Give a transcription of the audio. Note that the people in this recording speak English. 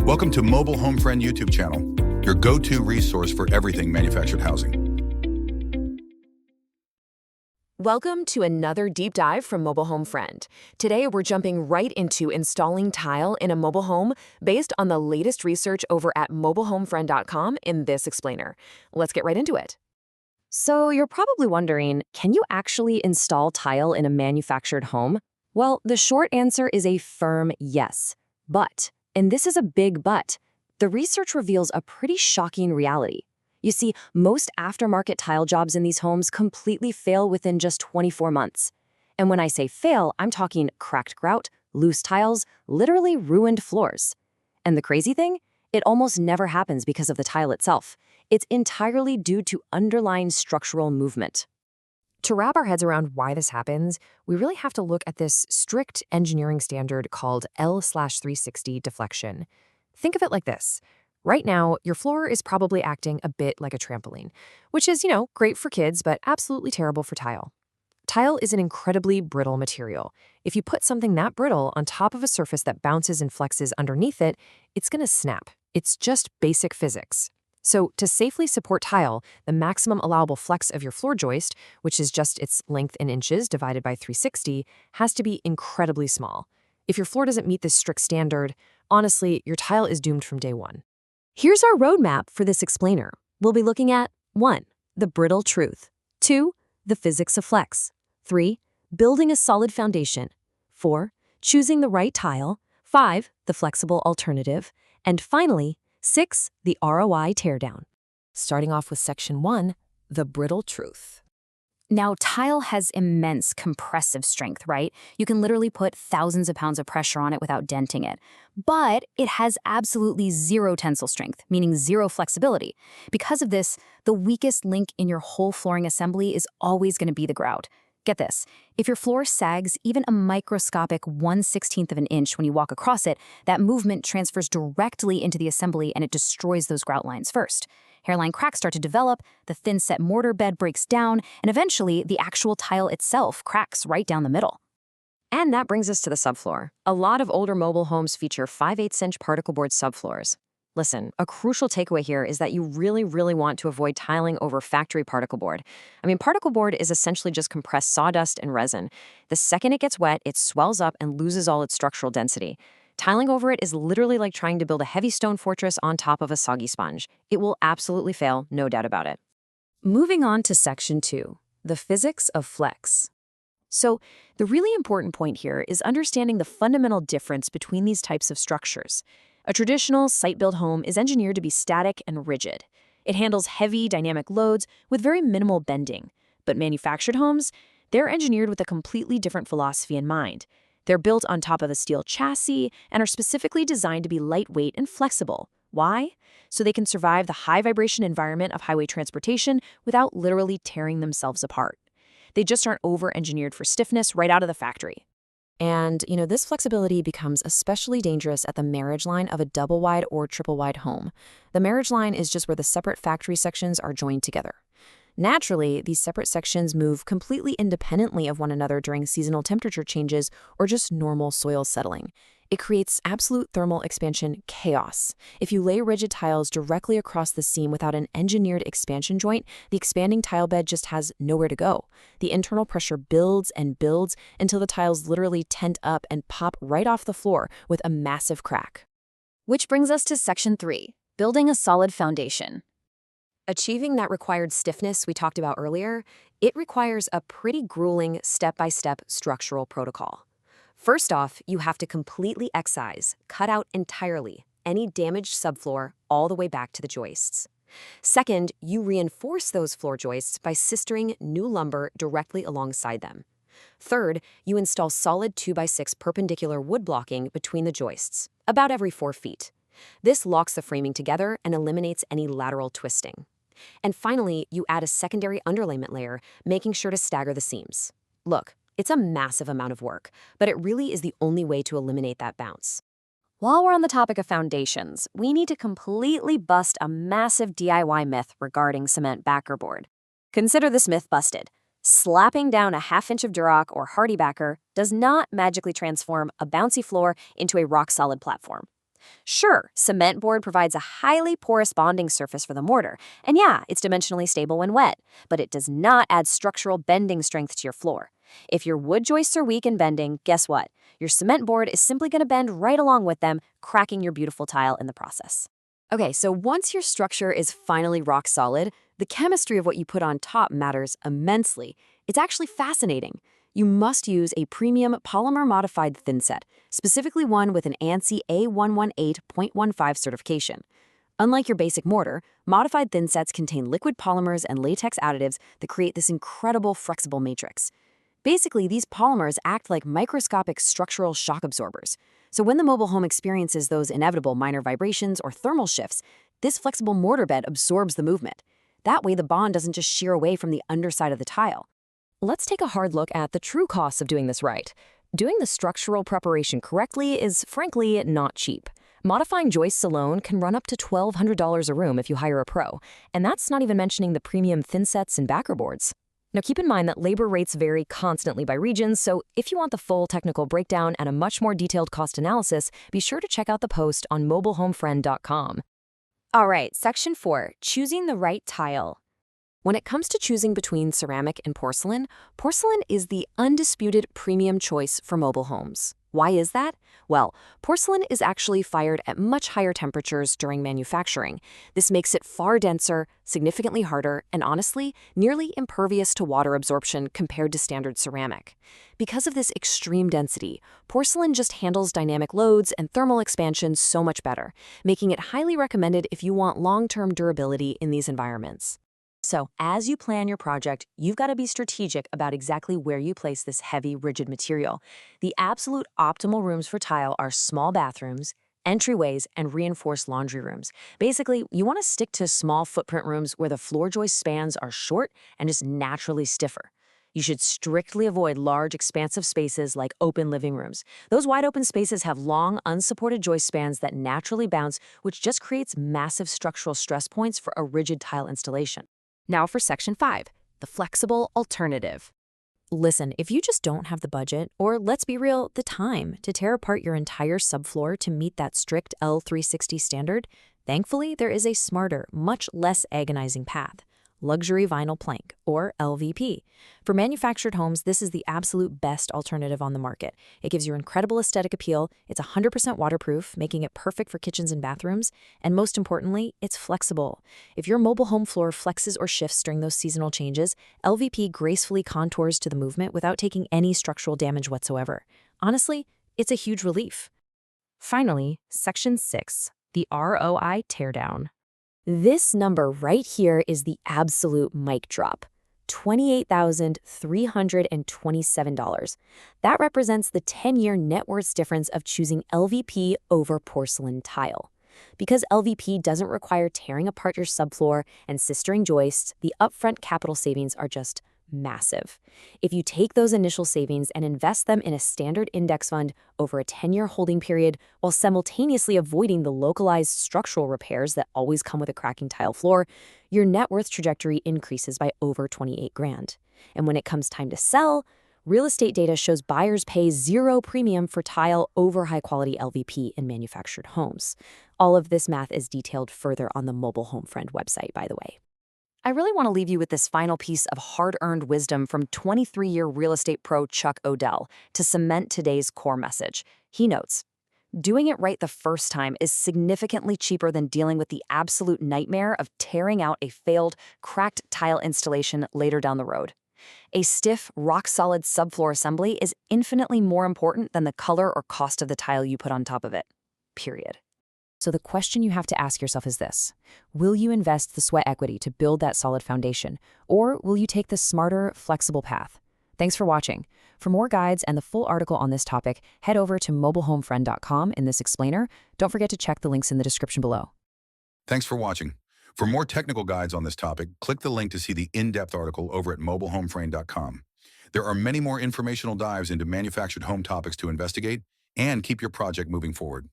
Welcome to Mobile Home Friend YouTube channel, your go-to resource for everything manufactured housing. Welcome to another deep dive from Mobile Home Friend. Today, we're jumping right into installing tile in a mobile home based on the latest research over at mobilehomefriend.com in this explainer. Let's get right into it. So you're probably wondering, can you actually install tile in a manufactured home? Well, the short answer is a firm yes. But, and this is a big but, the research reveals a pretty shocking reality. You see, most aftermarket tile jobs in these homes completely fail within just 24 months. And when I say fail, I'm talking cracked grout, loose tiles, literally ruined floors. And the crazy thing? It almost never happens because of the tile itself. It's entirely due to underlying structural movement. To wrap our heads around why this happens, we really have to look at this strict engineering standard called L/360 deflection. Think of it like this. Right now, your floor is probably acting a bit like a trampoline, which is, great for kids, but absolutely terrible for tile. Tile is an incredibly brittle material. If you put something that brittle on top of a surface that bounces and flexes underneath it, it's going to snap. It's just basic physics. So to safely support tile, the maximum allowable flex of your floor joist, which is just its length in inches divided by 360, has to be incredibly small. If your floor doesn't meet this strict standard, honestly, your tile is doomed from day one. Here's our roadmap for this explainer. We'll be looking at 1. The brittle truth. 2. The physics of flex. 3. Building a solid foundation. 4. Choosing the right tile. 5. The flexible alternative. And finally, 6. The ROI teardown. Starting off with section 1, the brittle truth. Now, tile has immense compressive strength, right? You can literally put thousands of pounds of pressure on it without denting it. But it has absolutely zero tensile strength, meaning zero flexibility. Because of this, the weakest link in your whole flooring assembly is always going to be the grout. Get this, if your floor sags even a microscopic 1/16 of an inch when you walk across it, that movement transfers directly into the assembly and it destroys those grout lines first. Hairline cracks start to develop, the thin-set mortar bed breaks down, and eventually the actual tile itself cracks right down the middle. And that brings us to the subfloor. A lot of older mobile homes feature 5/8" particleboard subfloors. Listen, a crucial takeaway here is that you really want to avoid tiling over factory particleboard. Particleboard is essentially just compressed sawdust and resin. The second it gets wet, it swells up and loses all its structural density. Tiling over it is literally like trying to build a heavy stone fortress on top of a soggy sponge. It will absolutely fail, no doubt about it. Moving on to section 2, the physics of flex. So, the really important point here is understanding the fundamental difference between these types of structures. A traditional site-built home is engineered to be static and rigid. It handles heavy, dynamic loads with very minimal bending. But manufactured homes, they're engineered with a completely different philosophy in mind. They're built on top of a steel chassis and are specifically designed to be lightweight and flexible. Why? So they can survive the high-vibration environment of highway transportation without literally tearing themselves apart. They just aren't over-engineered for stiffness right out of the factory. And, this flexibility becomes especially dangerous at the marriage line of a double-wide or triple-wide home. The marriage line is just where the separate factory sections are joined together. Naturally, these separate sections move completely independently of one another during seasonal temperature changes or just normal soil settling. It creates absolute thermal expansion chaos. If you lay rigid tiles directly across the seam without an engineered expansion joint, the expanding tile bed just has nowhere to go. The internal pressure builds and builds until the tiles literally tent up and pop right off the floor with a massive crack. Which brings us to section 3, building a solid foundation. Achieving that required stiffness we talked about earlier, it requires a pretty grueling step-by-step structural protocol. First off, you have to completely excise, cut out entirely, any damaged subfloor all the way back to the joists. Second, you reinforce those floor joists by sistering new lumber directly alongside them. Third, you install solid 2x6 perpendicular wood blocking between the joists, about every 4 feet. This locks the framing together and eliminates any lateral twisting. And finally, you add a secondary underlayment layer, making sure to stagger the seams. Look, it's a massive amount of work, but it really is the only way to eliminate that bounce. While we're on the topic of foundations, we need to completely bust a massive DIY myth regarding cement backer board. Consider this myth busted. Slapping down a half-inch of Durock or Hardy backer does not magically transform a bouncy floor into a rock-solid platform. Sure, cement board provides a highly porous bonding surface for the mortar, and yeah, it's dimensionally stable when wet, but it does not add structural bending strength to your floor. If your wood joists are weak in bending, guess what? Your cement board is simply going to bend right along with them, cracking your beautiful tile in the process. Okay, so once your structure is finally rock solid, the chemistry of what you put on top matters immensely. It's actually fascinating. You must use a premium polymer-modified thinset, specifically one with an ANSI A118.15 certification. Unlike your basic mortar, modified thinsets contain liquid polymers and latex additives that create this incredible flexible matrix. Basically, these polymers act like microscopic structural shock absorbers. So when the mobile home experiences those inevitable minor vibrations or thermal shifts, this flexible mortar bed absorbs the movement. That way, the bond doesn't just shear away from the underside of the tile. Let's take a hard look at the true costs of doing this right. Doing the structural preparation correctly is, frankly, not cheap. Modifying joists alone can run up to $1,200 a room if you hire a pro, and that's not even mentioning the premium thinsets and backer boards. Now keep in mind that labor rates vary constantly by regions, so if you want the full technical breakdown and a much more detailed cost analysis, be sure to check out the post on mobilehomefriend.com. All right, Section 4, choosing the right tile. When it comes to choosing between ceramic and porcelain, porcelain is the undisputed premium choice for mobile homes. Why is that? Well, porcelain is actually fired at much higher temperatures during manufacturing. This makes it far denser, significantly harder, and honestly, nearly impervious to water absorption compared to standard ceramic. Because of this extreme density, porcelain just handles dynamic loads and thermal expansion so much better, making it highly recommended if you want long-term durability in these environments. So, as you plan your project, you've got to be strategic about exactly where you place this heavy, rigid material. The absolute optimal rooms for tile are small bathrooms, entryways, and reinforced laundry rooms. Basically, you want to stick to small footprint rooms where the floor joist spans are short and just naturally stiffer. You should strictly avoid large, expansive spaces like open living rooms. Those wide open spaces have long, unsupported joist spans that naturally bounce, which just creates massive structural stress points for a rigid tile installation. Now for Section 5, the flexible alternative. Listen, if you just don't have the budget, or let's be real, the time to tear apart your entire subfloor to meet that strict L360 standard, thankfully there is a smarter, much less agonizing path. Luxury vinyl plank, or LVP. For manufactured homes, this is the absolute best alternative on the market. It gives you incredible aesthetic appeal, it's 100% waterproof, making it perfect for kitchens and bathrooms, and most importantly, it's flexible. If your mobile home floor flexes or shifts during those seasonal changes, LVP gracefully contours to the movement without taking any structural damage whatsoever. Honestly, it's a huge relief. Finally, Section 6, the ROI teardown. This number right here is the absolute mic drop, $28,327. That represents the 10-year net worth difference of choosing LVP over porcelain tile. Because LVP doesn't require tearing apart your subfloor and sistering joists, the upfront capital savings are just massive. If you take those initial savings and invest them in a standard index fund over a 10-year holding period while simultaneously avoiding the localized structural repairs that always come with a cracking tile floor, your net worth trajectory increases by over 28 grand. And when it comes time to sell, real estate data shows buyers pay zero premium for tile over high-quality LVP in manufactured homes. All of this math is detailed further on the Mobile Home Friend website, by the way. I really want to leave you with this final piece of hard-earned wisdom from 23-year real estate pro Chuck O'Dell to cement today's core message. He notes, doing it right the first time is significantly cheaper than dealing with the absolute nightmare of tearing out a failed, cracked tile installation later down the road. A stiff, rock-solid subfloor assembly is infinitely more important than the color or cost of the tile you put on top of it. Period. So the question you have to ask yourself is this: will you invest the sweat equity to build that solid foundation, or will you take the smarter, flexible path? Thanks for watching. For more guides and the full article on this topic, head over to mobilehomefriend.com in this explainer. Don't forget to check the links in the description below. Thanks for watching. For more technical guides on this topic, click the link to see the in-depth article over at mobilehomefriend.com. There are many more informational dives into manufactured home topics to investigate and keep your project moving forward.